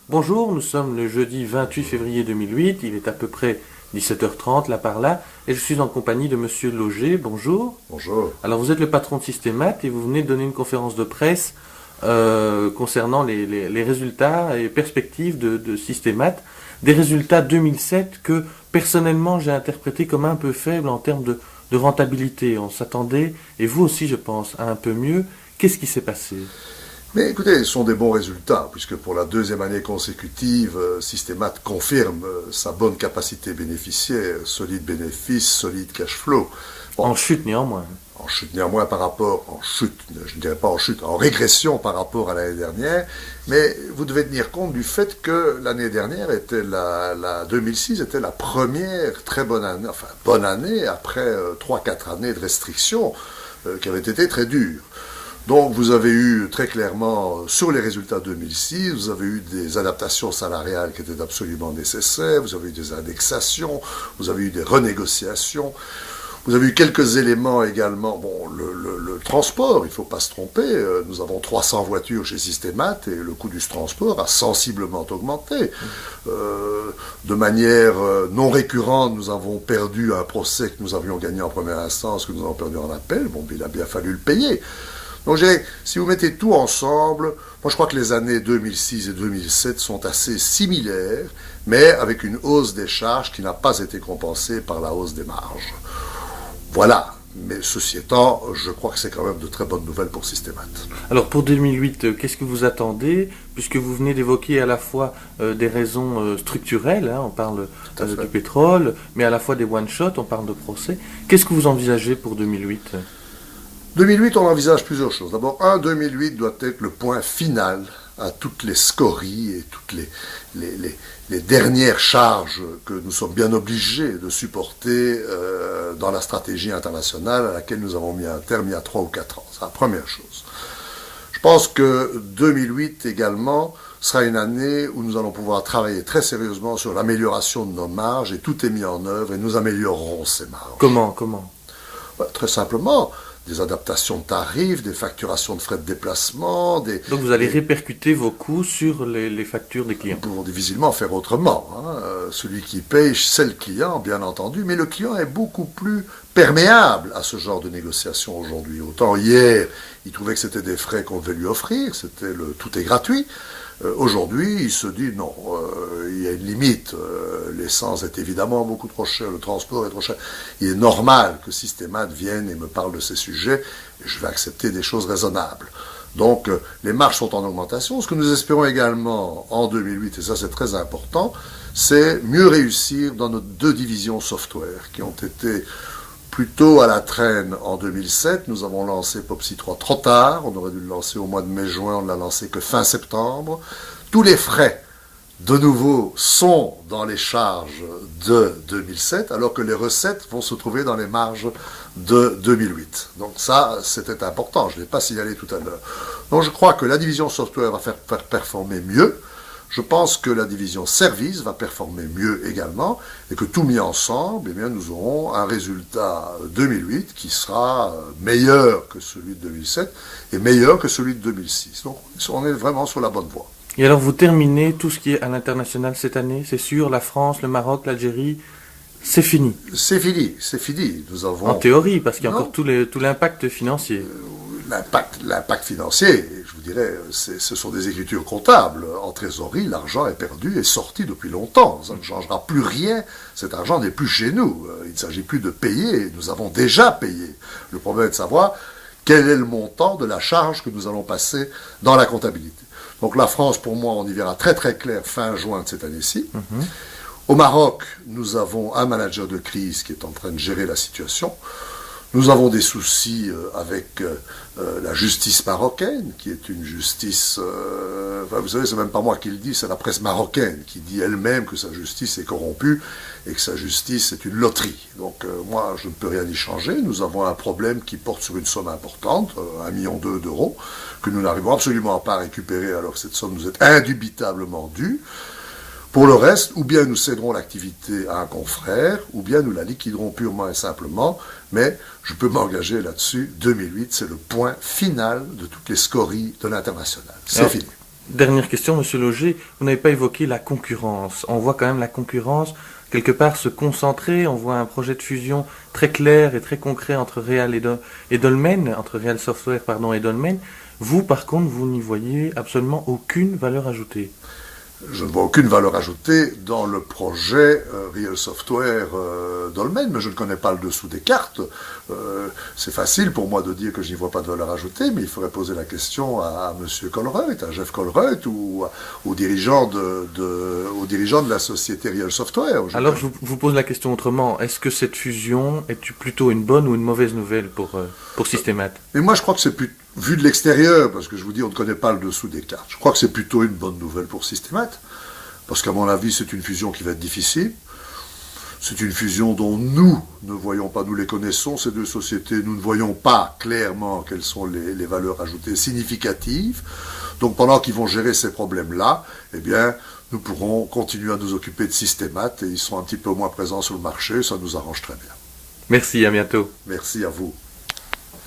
Bonjour, nous sommes le jeudi 28 février 2008, il est à peu près 17h30 là par là, et je suis en compagnie de Monsieur Loger. Bonjour. Bonjour. Alors vous êtes le patron de Systémat et vous venez de donner une conférence de presse concernant les résultats et perspectives de Systémat, des résultats 2007 que personnellement j'ai interprété comme un peu faibles en termes de rentabilité. On s'attendait, et vous aussi je pense, à un peu mieux. Qu'est-ce qui s'est passé? Mais écoutez, ce sont des bons résultats, puisque pour la deuxième année consécutive, Systémat confirme sa bonne capacité bénéficiaire, solide bénéfice, solide cash flow. Bon, En chute néanmoins. en chute néanmoins par rapport, en chute, je ne dirais pas en chute, en régression par rapport à l'année dernière, mais vous devez tenir compte du fait que l'année dernière était la 2006 était la première très bonne année, enfin bonne année après 3-4 années de restrictions qui avaient été très dures. Donc vous avez eu très clairement, sur les résultats 2006, vous avez eu des adaptations salariales qui étaient absolument nécessaires, vous avez eu des indexations, vous avez eu des renégociations, vous avez eu quelques éléments également. Bon, le transport, il ne faut pas se tromper, nous avons 300 voitures chez Systémat et le coût du transport a sensiblement augmenté. De manière non récurrente, nous avons perdu un procès que nous avions gagné en première instance, que nous avons perdu en appel, bon, il a bien fallu le payer. Donc, si vous mettez tout ensemble, moi je crois que les années 2006 et 2007 sont assez similaires, mais avec une hausse des charges qui n'a pas été compensée par la hausse des marges. Voilà. Mais ceci étant, je crois que c'est quand même de très bonnes nouvelles pour Systémat. Alors pour 2008, qu'est-ce que vous attendez? Puisque vous venez d'évoquer à la fois des raisons structurelles, hein, on parle du pétrole, mais à la fois des one-shots, on parle de procès. Qu'est-ce que vous envisagez pour 2008? 2008, on envisage plusieurs choses. D'abord, 2008 doit être le point final à toutes les scories et toutes les dernières charges que nous sommes bien obligés de supporter dans la stratégie internationale à laquelle nous avons mis un terme il y a 3 ou 4 ans. C'est la première chose. Je pense que 2008 également sera une année où nous allons pouvoir travailler très sérieusement sur l'amélioration de nos marges et tout est mis en œuvre et nous améliorerons ces marges. Comment? Très simplement, des adaptations de tarifs, des facturations de frais de déplacement. Donc vous allez répercuter vos coûts sur les factures des clients. Nous pouvons difficilement faire autrement. Celui qui paye, c'est le client, bien entendu, mais le client est beaucoup plus perméable à ce genre de négociation aujourd'hui. Autant hier, il trouvait que c'était des frais qu'on devait lui offrir, c'était tout est gratuit. Aujourd'hui, il se dit non, il y a une limite. L'essence est évidemment beaucoup trop chère, le transport est trop cher. Il est normal que Systémat vienne et me parle de ces sujets, et je vais accepter des choses raisonnables. Donc, les marges sont en augmentation. Ce que nous espérons également en 2008, et ça c'est très important, c'est mieux réussir dans nos 2 divisions software qui ont été plutôt à la traîne en 2007. Nous avons lancé POPSI 3 trop tard. On aurait dû le lancer au mois de mai-juin. On ne l'a lancé que fin septembre. Tous les frais, de nouveau, sont dans les charges de 2007, alors que les recettes vont se trouver dans les marges de 2008. Donc ça, c'était important. Je ne l'ai pas signalé tout à l'heure. Donc je crois que la division software va faire performer mieux. Je pense que la division service va performer mieux également et que tout mis ensemble, eh bien, nous aurons un résultat 2008 qui sera meilleur que celui de 2007 et meilleur que celui de 2006. Donc on est vraiment sur la bonne voie. Et alors vous terminez tout ce qui est à l'international cette année, c'est sûr, la France, le Maroc, l'Algérie, c'est fini. C'est fini. Nous avons... En théorie, parce qu'il y a encore tout l'impact financier. L'impact financier, je vous dirais, ce sont des écritures comptables. En trésorerie, l'argent est perdu et sorti depuis longtemps. Ça ne changera plus rien. Cet argent n'est plus chez nous. Il ne s'agit plus de payer. Nous avons déjà payé. Le problème est de savoir quel est le montant de la charge que nous allons passer dans la comptabilité. Donc la France, pour moi, on y verra très très clair fin juin de cette année-ci. Au Maroc, nous avons un manager de crise qui est en train de gérer la situation. Nous avons des soucis avec la justice marocaine, qui est une justice... vous savez, c'est même pas moi qui le dis, c'est la presse marocaine qui dit elle-même que sa justice est corrompue et que sa justice est une loterie. Donc moi, je ne peux rien y changer. Nous avons un problème qui porte sur une somme importante, 1,2 million d'euros, que nous n'arrivons absolument pas à récupérer alors que cette somme nous est indubitablement due. Pour le reste, ou bien nous céderons l'activité à un confrère, ou bien nous la liquiderons purement et simplement, mais je peux m'engager là-dessus, 2008, c'est le point final de toutes les scories de l'international. C'est fini. Dernière question, Monsieur Loger, vous n'avez pas évoqué la concurrence. On voit quand même la concurrence quelque part se concentrer, on voit un projet de fusion très clair et très concret entre Real et Dolmen, entre Real Software pardon, et Dolmen. Vous, par contre, vous n'y voyez absolument aucune valeur ajoutée. Je ne vois aucune valeur ajoutée dans le projet Real Software Dolmen, mais je ne connais pas le dessous des cartes. C'est facile pour moi de dire que je n'y vois pas de valeur ajoutée, mais il faudrait poser la question à M. Colruyt, à Jeff Colruyt, ou aux dirigeants de la société Real Software. Alors je vous pose la question autrement. Est-ce que cette fusion est plutôt une bonne ou une mauvaise nouvelle pour Systemat? Mais moi je crois que c'est plus vu de l'extérieur, parce que je vous dis, on ne connaît pas le dessous des cartes. Je crois que c'est plutôt une bonne nouvelle pour Systemat, parce qu'à mon avis, c'est une fusion qui va être difficile. C'est une fusion dont nous ne voyons pas, nous les connaissons, ces deux sociétés, nous ne voyons pas clairement quelles sont les valeurs ajoutées significatives. Donc pendant qu'ils vont gérer ces problèmes-là, eh bien, nous pourrons continuer à nous occuper de Systemat, et ils sont un petit peu moins présents sur le marché, ça nous arrange très bien. Merci, à bientôt. Merci à vous.